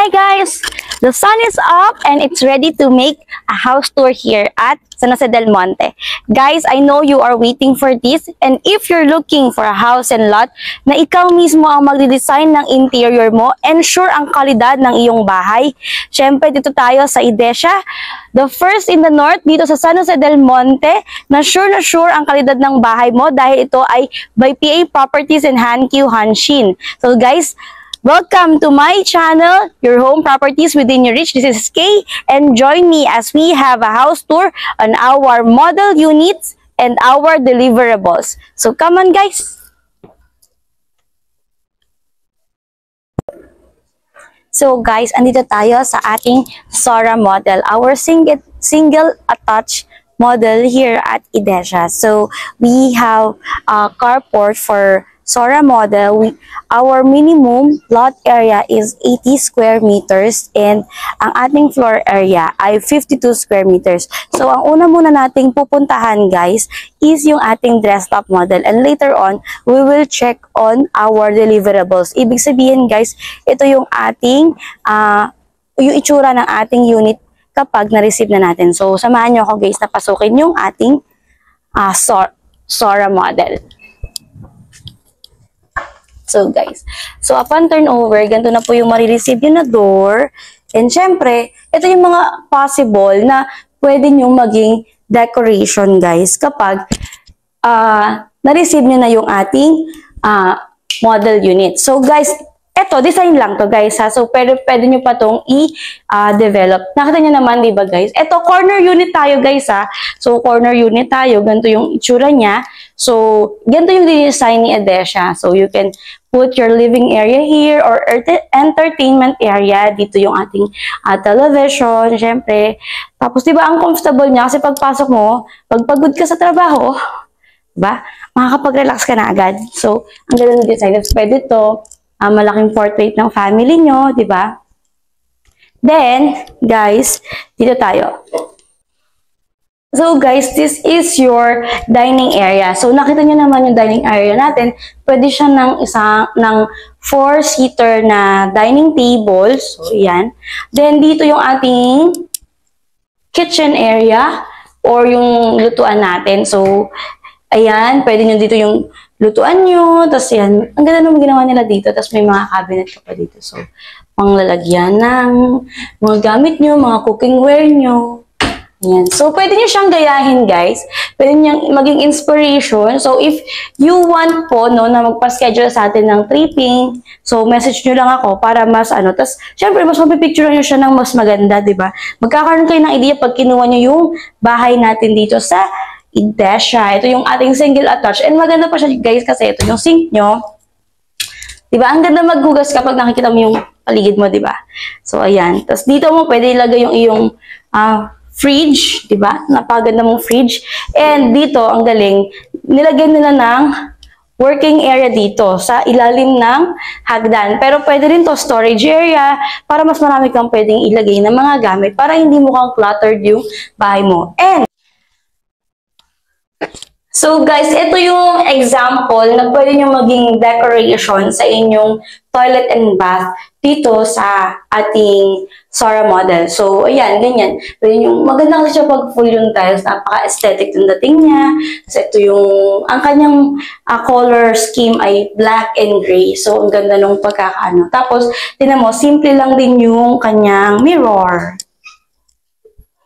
Hi guys! The sun is up and it's ready to make a house tour here at San Jose del Monte. Guys, I know you are waiting for this, and if you're looking for a house and lot na ikaw mismo ang magde-design ng interior mo, ensure ang kalidad ng iyong bahay. Syempre dito tayo sa Idesha, the first in the north dito sa San Jose del Monte, na sure ang kalidad ng bahay mo dahil ito ay by PA Properties and Hankyu Hanshin. So guys, welcome to my channel, Your Home Properties Within Your Reach. This is Kay, and join me as we have a house tour on our model units and our deliverables. So come on guys! So guys, andito tayo sa ating Sora model, our single attached model here at Idesha. So we have a carport for Sora model. Our minimum lot area is 80 square meters and ang ating floor area ay 52 square meters. So ang una muna nating pupuntahan guys is yung ating desktop model, and later on we will check on our deliverables. Ibig sabihin guys, ito yung ating yung itsura ng ating unit kapag na-receive na natin. So samahan nyo ako guys na pasukin yung ating Sora model. So guys, so upon turnover, ganito na po yung marireceive yun na door. And syempre, ito yung mga possible na pwede nyo maging decoration guys kapag na-receive nyo na yung ating model unit. So guys, ito, design lang to guys ha. So pwede nyo pa tong i-develop. Nakita nyo naman, di ba guys? Ito, corner unit tayo guys ha. So corner unit tayo, ganito yung itsura niya. So ganito yung design ni Idesha. So you can put your living area here or entertainment area. Dito yung ating television, syempre. Tapos di ba ang comfortable niya kasi pagpasok mo, pag pagod ka sa trabaho, di ba? Makakapag-relax ka na agad. So ang ganda ng design. Pwede to. Malaking portrait ng family nyo, di ba? Then, guys, dito tayo. So, guys, this is your dining area. So, nakita nyo naman yung dining area natin. Pwede siya ng 4-seater na dining table. So, yan. Then, dito yung ating kitchen area or yung lutuan natin. So, ayan, pwede nyo dito yung lutuan nyo, tapos yan, ang ganda naman ginawa nila dito, tapos may mga cabinet ka pa dito. So, panglalagyan ng mga gamit nyo, mga cookingware nyo. Yan. So, pwede nyo siyang gayahin, guys. Pwede nyo maging inspiration. So, if you want po, no, na magpa-schedule sa atin ng tripping, so, message nyo lang ako para mas, tapos, syempre, mas mapipicture nyo siya ng mas maganda, di ba? Magkakaroon kayo ng idea pag kinuha nyo yung bahay natin dito sa Idesha. Ito yung ating single attached. And maganda pa siya guys kasi ito yung sink nyo. Diba? Ang ganda maghugas kapag nakikita mo yung paligid mo, diba? So, ayan. Tapos dito mo pwede ilagay yung iyong fridge, diba? Napaganda mong fridge. And dito, ang galing, nilagyan nila ng working area dito sa ilalim ng hagdan. Pero pwede rin to storage area para mas marami kang pwedeng ilagay ng mga gamit para hindi mo kang cluttered yung bahay mo. And so guys, ito yung example na pwede nyo maging decoration sa inyong toilet and bath dito sa ating Sora model. So, ayan, ganyan. Pwede nyo, maganda kasi siya pag full yung tiles. Napaka-aesthetic yung dating niya. Kasi ito yung, ang kanyang color scheme ay black and gray. So, ang ganda nung pagkakaano. Tapos, tinan mo, simple lang din yung kanyang mirror.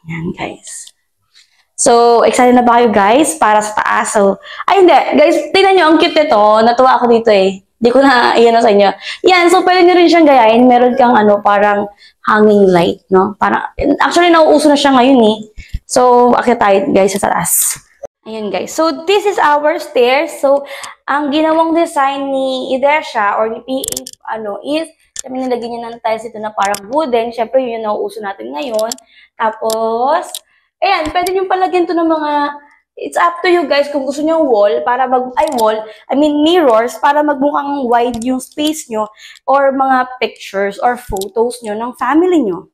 Ayan, guys. So, excited na ba kayo guys para sa taas? So, ay hindi. Guys, tingnan nyo, ang cute nito. Natuwa ako dito eh. Hindi ko na iyan sa inyo. Yan, so pwede nyo rin siyang gayahin. Meron kang parang hanging light, no? Parang, actually, nauuso na siya ngayon eh. So, akit tayo guys sa taas. Ayan guys. So, this is our stairs. So, ang ginawang design ni Idesha or ni PA, is, kami nilagyan niya ng tiles ito na parang wooden. Siyempre, yun yung nauuso natin ngayon. Tapos, ayan, pwede nyo palagyan to ng mga, it's up to you guys kung gusto nyo mirrors para magmukhang wide yung space nyo or mga pictures or photos nyo ng family nyo.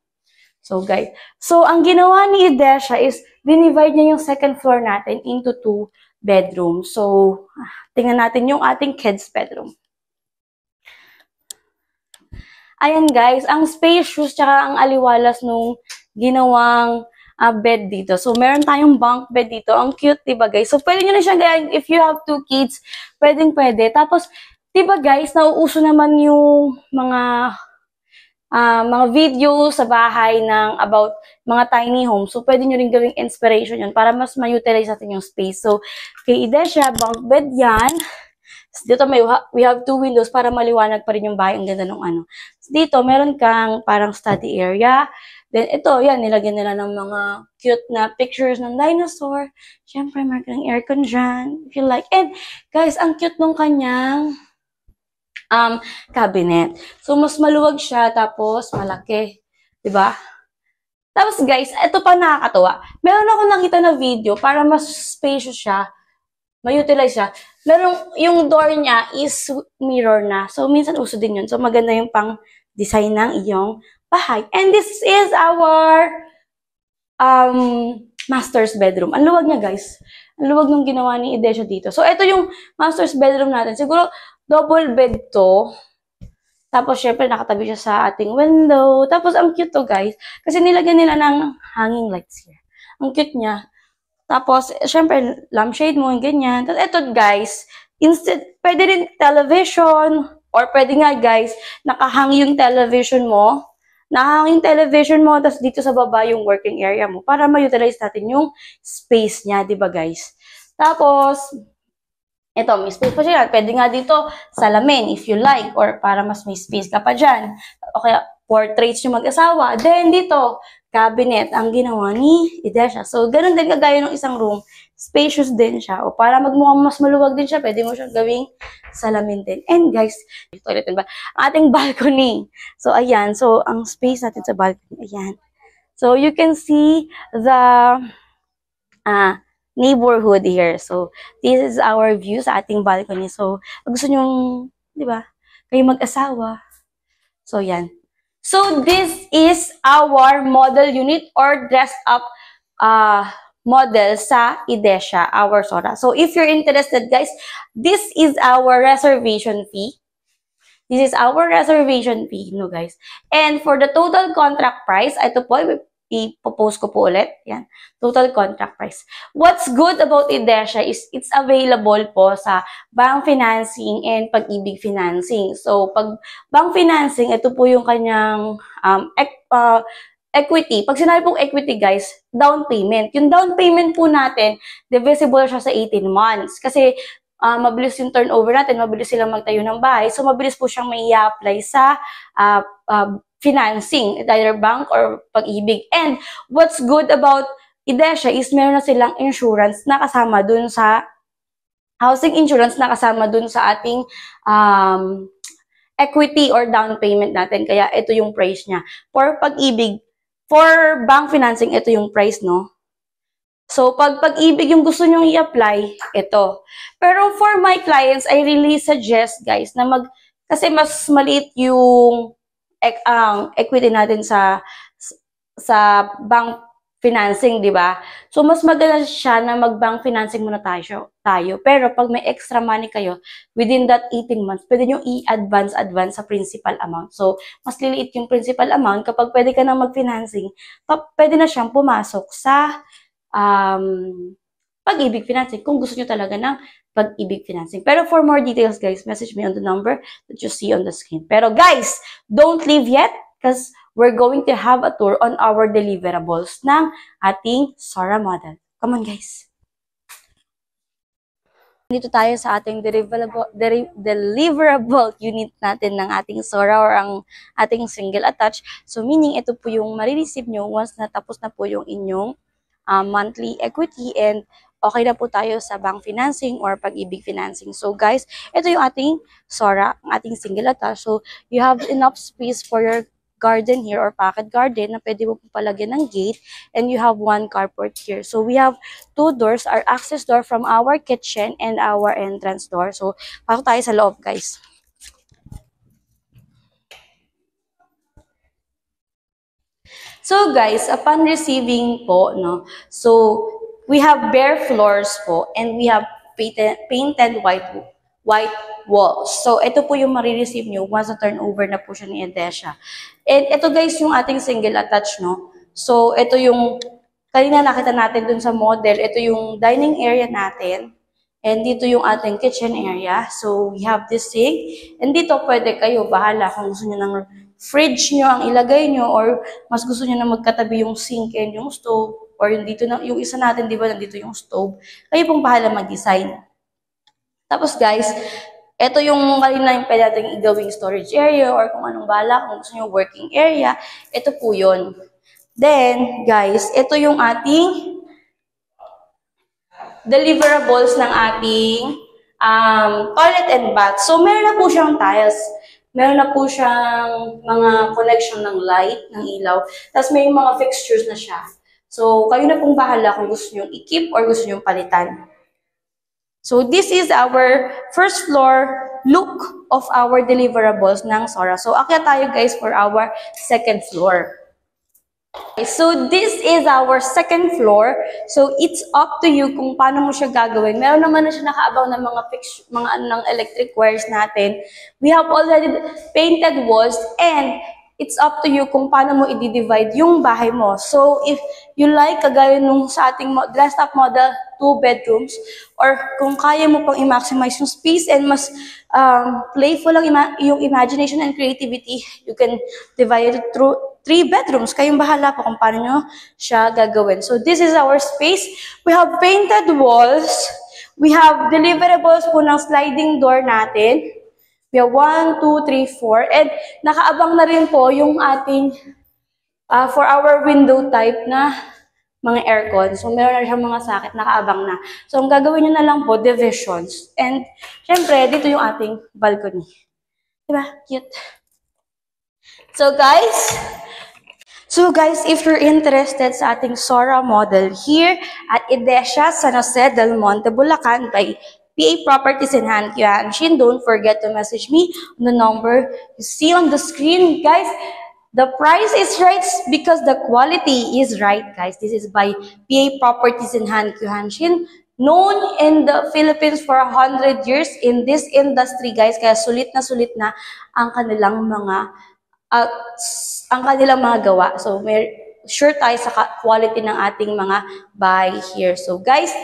So guys, so ang ginawa ni Idesha is, dinivide niya yung second floor natin into 2 bedrooms. So, tingnan natin yung ating kids bedroom. Ayan guys, ang spacious tsaka ang aliwalas nung ginawang bed dito. So, meron tayong bunk bed dito. Ang cute, diba guys? So, pwede nyo na siya gaya, if you have 2 kids, pwede. Tapos, diba guys, nauuso naman yung mga video sa bahay ng about mga tiny homes. So, pwede nyo rin gawing inspiration yun para mas ma-utilize natin yung space. So, kay Idesha, bunk bed yan. Dito we have 2 windows para maliwanag pa rin yung bahay. Ang ganda ng ano. Dito, meron kang parang study area. Then, ito, yan, nilagyan nila ng mga cute na pictures ng dinosaur. Siyempre, meron kang aircon dyan, if you like. And, guys, ang cute nung kanyang cabinet. So, mas maluwag siya, tapos malaki. Diba? Tapos, guys, ito pa nakakatuwa. Meron ako nakita na video para mas spacious siya, ma-utilize siya. Yung door niya is mirror na. So, minsan uso din yun. So, maganda yung pang-design ng iyong bahay. And this is our master's bedroom. Ang luwag niya, guys. Ang luwag nung ginawa ni Idesha dito. So, ito yung master's bedroom natin. Siguro, double bed to. Tapos, syempre, nakatabi siya sa ating window. Tapos, ang cute to, guys. Kasi nilagyan nila ng hanging lights here. Ang cute niya. Tapos, syempre, lampshade mo, ganyan. Tapos, ito, guys, pwede rin television. Or pwede nga, guys, nakahang yung television mo. Nakahang yung television mo, tapos dito sa baba yung working area mo. Para ma-utilize natin yung space niya, di ba, guys? Tapos, ito, may space pa siya. Pwede nga dito, salamin, if you like, or para mas may space ka pa dyan. O kaya, portraits yung mag-asawa. Then, dito, cabinet ang ginawa ni Idesha. So, ganun din kagaya ng isang room. Spacious din siya. O para magmukhang mas maluwag din siya, pwede mo siyang gawing salamin din. And guys, toilet din ba? Ang ating balcony. So, ayan. So, ang space natin sa balcony, ayan. So, you can see the neighborhood here. So, this is our view sa ating balcony. So, gusto nyong, di ba, kayo mag-asawa. So, yan. So, this is our model unit or dressed up model sa Idesha, our Sora. So, if you're interested, guys, this is our reservation fee. This is our reservation fee, no, guys. And for the total contract price, ito po, i-post ko po ulit. Yan. Total contract price. What's good about Idesha is it's available po sa bank financing and pag-ibig financing. So, pag bank financing, ito po yung kanyang equity. Pag sinabi pong equity, guys, down payment. Yung down payment po natin, divisible siya sa 18 months. Kasi, mabilis yung turnover natin, mabilis silang magtayo ng bahay. So, mabilis po siyang may i-apply sa financing, either bank or pag-ibig. And what's good about Idesha is meron na silang insurance na kasama dun sa housing insurance na kasama dun sa ating equity or down payment natin. Kaya ito yung price niya. For pag-ibig, for bank financing, ito yung price, no? So, pag pag-ibig yung gusto nyong i-apply, ito. Pero for my clients, I really suggest, guys, na kasi mas maliit yung equity natin sa bank financing, di ba? So, mas maganda siya na mag-bank financing muna tayo. Pero, pag may extra money kayo, within that 18 months, pwede nyo i-advance sa principal amount. So, mas liliit yung principal amount. Kapag pwede ka na mag-financing, pwede na siyang pumasok sa pag-ibig financing kung gusto nyo talaga ng pag-ibig financing. Pero for more details, guys, message me on the number that you see on the screen. Pero guys, don't leave yet because we're going to have a tour on our deliverables ng ating Sora model. Come on, guys. Dito tayo sa ating deliverable unit natin ng ating Sora or ang ating single attach. So, meaning ito po yung marireceive nyo once natapos na po yung inyong monthly equity and okay na po tayo sa bank financing or pag-ibig financing. So guys, ito yung ating Sora, ang ating single attach. So you have enough space for your garden here or pocket garden na pwede mo po palagyan ng gate and you have one carport here. So we have 2 doors, our access door from our kitchen and our entrance door. So pasok tayo sa loob, guys. So guys, upon receiving po, no, so we have bare floors po and we have painted white walls. So, ito po yung marireceive nyo once na turnover na po siya ni Edesha. And ito guys, yung ating single attach, no? So, ito yung, kanina nakita natin dun sa model, ito yung dining area natin. And dito yung ating kitchen area. So, we have this sink. And dito pwede kayo, bahala kung gusto nyo ng fridge nyo ang ilagay nyo or mas gusto nyo na magkatabi yung sink and yung stove or yung dito na, yung isa natin, di ba, nandito yung stove. Kayo pong bahala mag-design. Tapos guys, ito yung kanina yung pwede natin igawing storage area or kung anong bahala, kung gusto nyo working area, ito po yun. Then, guys, ito yung ating deliverables ng ating toilet and bath. So, meron na po siyang tiles. Meron na po siyang mga connection ng light, ng ilaw. Tapos may mga fixtures na siya. So, kayo na pong bahala kung gusto nyo i-keep or gusto nyo palitan. So, this is our first floor look of our deliverables ng Sora. So, akyat tayo guys for our second floor. Okay, so, this is our second floor. So, it's up to you kung paano mo siya gagawin. Meron naman na siya nakaabang ng mga ng electric wires natin. We have already painted walls and it's up to you kung paano mo i-divide yung bahay mo. So, if you like, kagaya nung sa ating dressed up model, 2 bedrooms, or kung kaya mo pang i-maximize yung space and mas playful lang yung imagination and creativity, you can divide it through 3 bedrooms. Kayong bahala po kung paano nyo siya gagawin. So, this is our space. We have painted walls. We have deliverables po ng sliding door natin. We have 1, 2, 3, 4. And nakaabang na rin po yung ating for our window type na mga aircon. So, meron na siyang mga socket, nakaabang na. So, ang gagawin nyo na lang po, divisions. And, syempre, dito yung ating balcony. Diba? Cute. So, guys, if you're interested sa ating Sora model here at Edesha San Jose del Monte, Bulacan by PA Properties in Hanshin, don't forget to message me on the number you see on the screen. Guys, the price is right because the quality is right, guys. This is by PA Properties in Hanshin, known in the Philippines for 100 years in this industry, guys. Kaya sulit na ang kanilang mga gawa. So, may sure tayo sa quality ng ating mga bahay here. So, guys,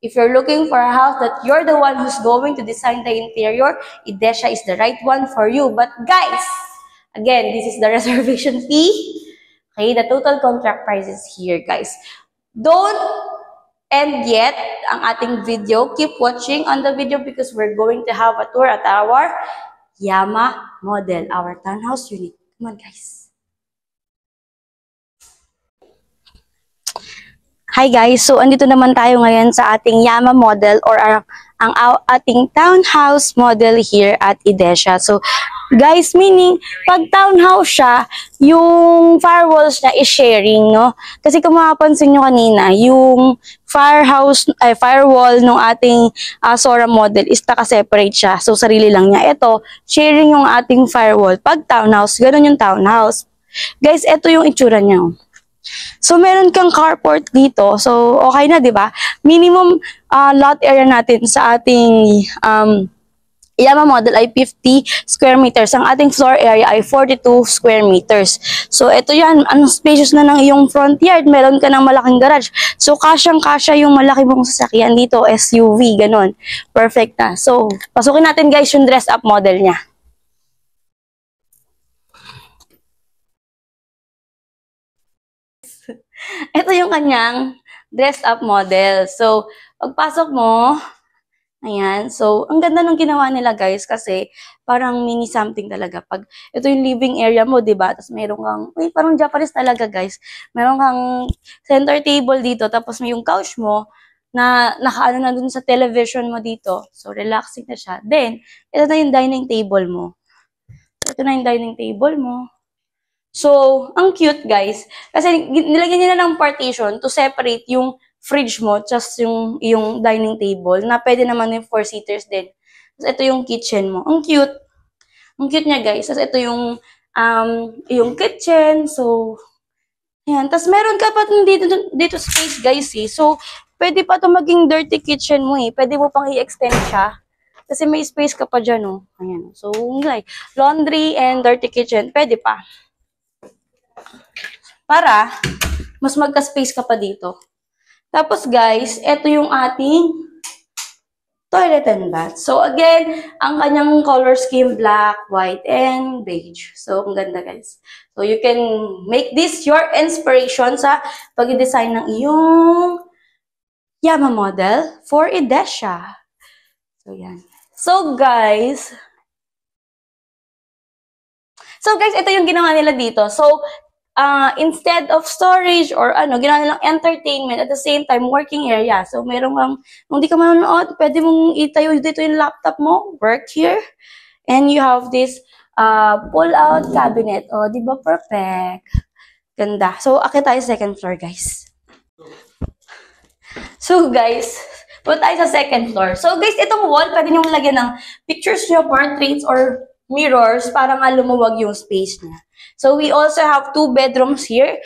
if you're looking for a house that you're the one who's going to design the interior, Edesha is the right one for you. But, guys, again, this is the reservation fee. Okay, the total contract price is here, guys. Don't end yet ang ating video. Keep watching on the video because we're going to have a tour at our Yama model, our townhouse unit. Come on, guys. Hi guys, so andito naman tayo ngayon sa ating Yama model or ang ating townhouse model here at Edesha. So guys, meaning pag townhouse siya, yung firewalls na is sharing, no? Kasi kung mapapansin nyo kanina, yung firewall ng ating Sora model is naka-separate siya. So sarili lang niya. Ito, sharing yung ating firewall. Pag townhouse, ganun yung townhouse. Guys, ito yung itsura niya. So, meron kang carport dito. So, okay na, di ba? Minimum lot area natin sa ating Yama model ay 50 square meters. Ang ating floor area ay 42 square meters. So, ito yan. Ang spacious na ng iyong front yard. Meron ka ng malaking garage. So, kasyang-kasya yung malaki mong sasakyan dito. SUV, ganun. Perfect na. So, pasukin natin guys yung dress up model niya. Ito yung kanyang dressed up model. So, pagpasok mo, ayan. So, ang ganda ng ginawa nila guys kasi parang mini something talaga. Pag ito yung living area mo, diba? Tapos meron kang, parang Japanese talaga guys. Meron kang center table dito, tapos may yung couch mo na nakaano na dun sa television mo dito. So, relaxing na siya. Then, ito na yung dining table mo. Ito na yung dining table mo. So, ang cute guys. Kasi nilagyan nila ng partition to separate yung fridge mo, just yung dining table, na pwede naman yung 4-seaters din. Tapos ito yung kitchen mo. Ang cute. Ang cute niya guys. Tapos ito yung kitchen. So, yan. Tapos meron ka pa dito space guys eh. So, pwede pa ito maging dirty kitchen mo eh. Pwede mo pang i-extend siya. Kasi may space ka pa dyan, oh. Ayan. So, like, laundry and dirty kitchen, pwede pa. Para, mas magka-space ka pa dito. Tapos, guys, ito yung ating toilet and bath. So, again, ang kanyang color scheme, black, white, and beige. So, ang ganda, guys. So, you can make this your inspiration sa pag-design ng iyong Yama model for Edesha. So, yan. So, guys, ito yung ginawa nila dito. So, instead of storage or ginawa nilang entertainment at the same time working area. So, meron kang, kung di ka manonood, pwede mong itayo dito yung laptop mo, work here, and you have this pull-out cabinet. O, di ba perfect? Ganda. So, akit tayo sa second floor, guys. So, guys, punta tayo sa second floor. So, guys, itong wall, pwede nyo lagyan ng pictures nyo, portraits, or mirrors para nga lumuwag yung space niya. So, we also have 2 bedrooms here.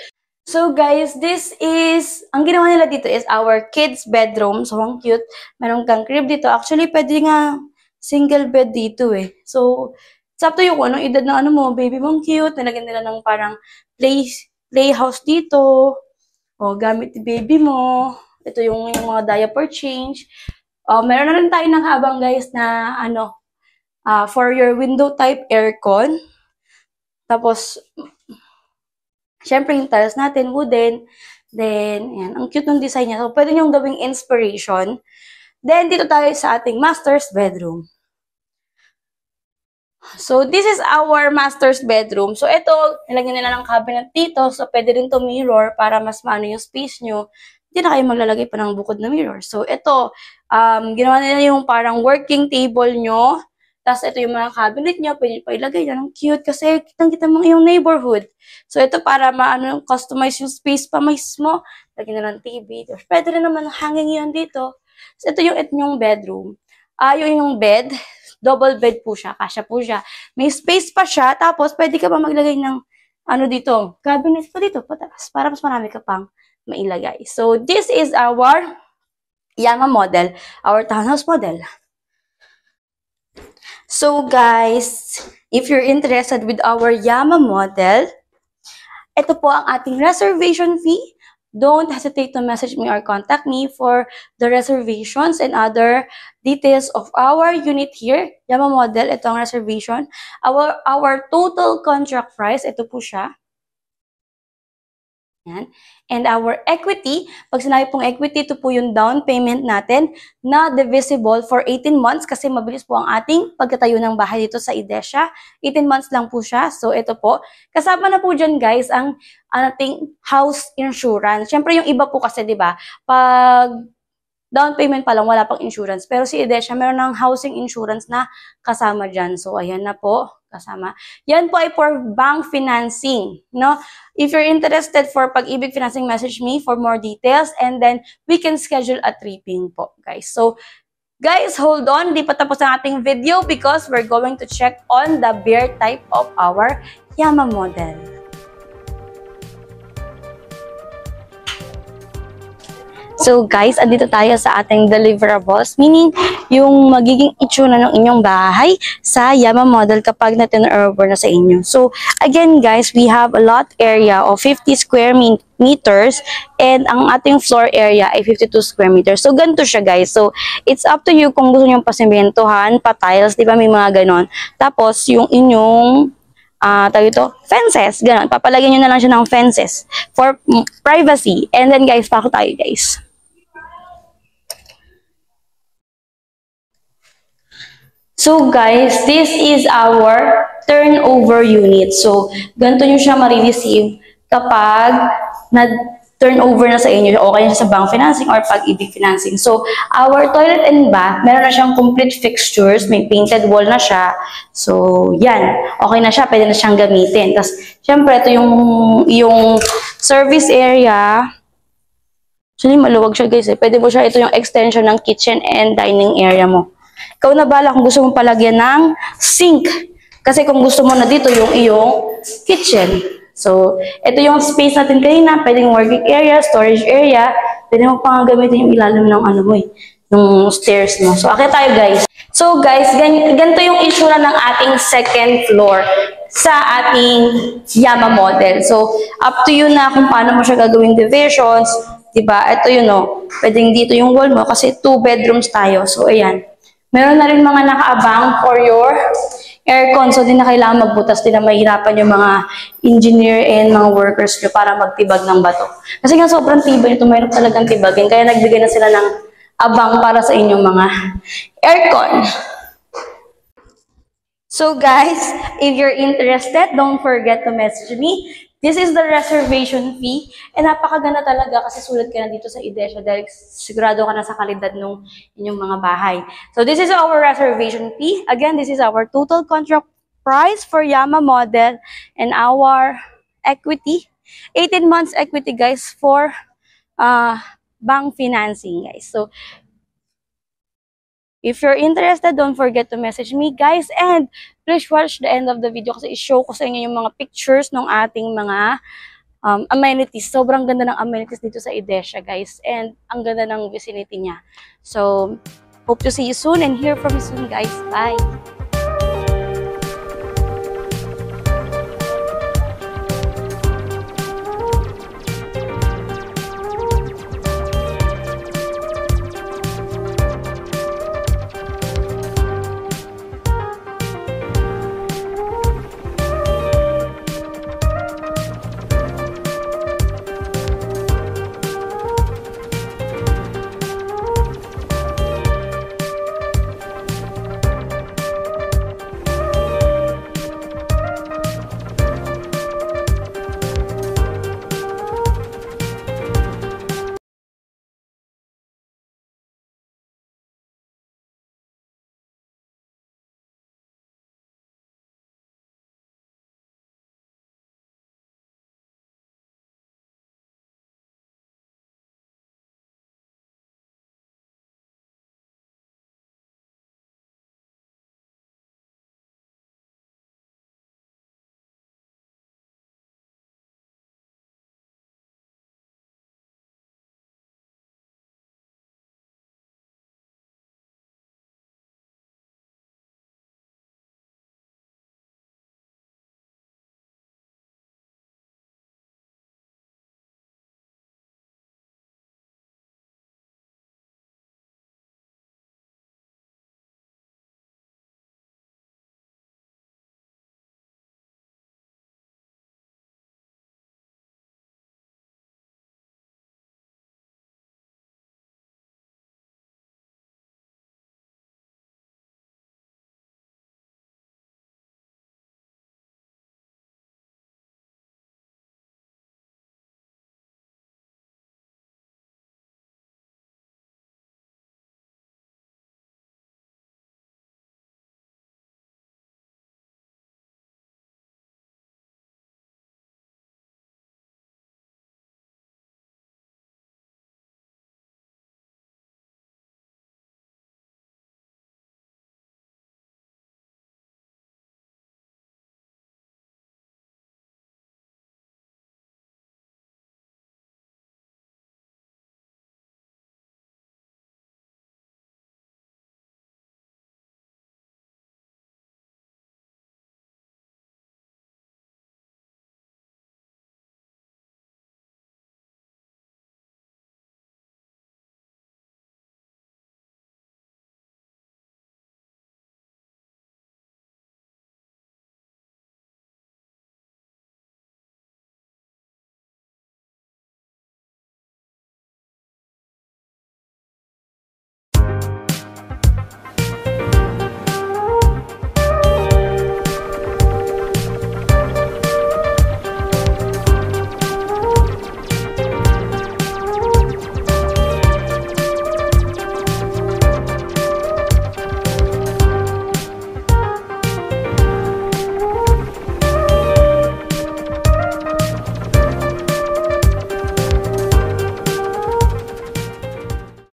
So, guys, this is, ang ginawa nila dito is our kids' bedroom. So, ang cute. Meron kang crib dito. Actually, pwede nga single bed dito eh. So, it's up to you kung anong edad ng mo, baby mong cute. Nilagyan nila ng parang playhouse dito. O, gamit ni baby mo. Ito yung mga diaper change. Meron na rin tayo ng habang, guys, na for your window type aircon. Tapos, syempre yung tiles natin, wooden. Then, yan. Ang cute ng design niya. So, pwede niyong gawing inspiration. Then, dito tayo sa ating master's bedroom. So, this is our master's bedroom. So, ito, nilagyan nila ng cabinet dito. So, pwede rin to mirror para mas maano yung space nyo. Hindi na kayo maglalagay pa ng bukod na mirror. So, ito, ginawa nila yung parang working table nyo. Tapos, ito yung mga cabinet nyo. Pwede pa ilagay yan. Ang cute kasi kitang-kita mo yung neighborhood. So, ito para customize yung space pa mismo. Lagyan na ng TV. Tapos, pwede rin naman hanging yan dito. So, ito yung bedroom. Yung bed, double bed po siya. Kasya po siya. May space pa siya. Tapos, pwede ka pa maglagay ng dito. Cabinet pa dito. Pataas. Para mas marami ka pang mailagay. So, this is our Yama model. Our townhouse model. So, guys, if you're interested with our Yama model, ito po ang ating reservation fee. Don't hesitate to message me or contact me for the reservations and other details of our unit here. Yama model, ito ang reservation. Our total contract price, ito po siya. Yan. And our equity, pag sinabi pong equity, ito po yung down payment natin na divisible for 18 months kasi mabilis po ang ating pagtatayo ng bahay dito sa Edesha. 18 months lang po siya. So, ito po. Kasama na po dyan, guys, ang ating house insurance. Siyempre, yung iba po kasi, di ba, pag down payment pa lang, wala pang insurance. Pero si Edesha, meron ng housing insurance na kasama dyan. So, ayan na po, kasama. Yan po ay for bank financing, no? If you're interested for Pag-ibig Financing, message me for more details and then we can schedule a tripping po, guys. So, guys, hold on. Di pa tapos ang ating video because we're going to check on the beer type of our Yama model. So guys, andito tayo sa ating deliverables, meaning yung magiging itsura ng inyong bahay sa Yama model kapag na-turnover na sa inyo. So again guys, we have a lot area of 50 square meters and ang ating floor area ay 52 square meters. So ganito siya guys. So it's up to you kung gusto nyo pasimentohan, pa-tiles, di ba may mga ganon. Tapos yung inyong fences, ganon. Papalagyan nyo na lang siya ng fences for privacy. And then guys, pako tayo guys. So guys, this is our turnover unit. So, ganito nyo siya marireceive kapag na-turnover na sa inyo. Okay na siya sa bank financing or Pag-ibig financing. So, our toilet and bath, meron na siyang complete fixtures. May painted wall na siya. So, yan. Okay na siya. Pwede na siyang gamitin. Tapos, syempre, ito yung service area. Actually, maluwag siya guys. Pwede mo siya, ito yung extension ng kitchen and dining area mo. Ikaw na bala kung gusto mong palagyan ng sink. Kasi kung gusto mo na dito yung iyong kitchen. So, ito yung space natin kanina. Pwedeng working area, storage area. Pwede mo pang gamitin yung ilalim ng nung stairs mo. So, akit tayo guys. So guys, ganito yung issue ng ating second floor sa ating Yama model. So, up to you na kung paano mo siya gagawing divisions. Diba? Ito yun o. Pwedeng dito yung wall mo kasi 2 bedrooms tayo. So, ayan. Meron na rin mga nakaabang for your aircon. So, di na kailangan magbutas. Di na mahirapan yung mga engineer and mga workers nyo para magtibag ng bato. Kasi nga sobrang tibag ito. Mayroon talagang tibagin. Kaya nagbigay na sila ng abang para sa inyong mga aircon. So guys, if you're interested, don't forget to message me. This is the reservation fee. And napakaganda talaga kasi sulat ka na dito sa Idesha dahil sigurado ka na sa kalidad ng inyong mga bahay. So this is our reservation fee. Again, this is our total contract price for Yama model and our equity. 18 months equity guys for bank financing guys. So if you're interested, don't forget to message me, guys. And please watch the end of the video kasi i-show ko sa inyo yung mga pictures ng ating mga amenities. Sobrang ganda ng amenities dito sa Idesha, guys. And ang ganda ng vicinity niya. So, hope to see you soon and hear from you soon, guys. Bye!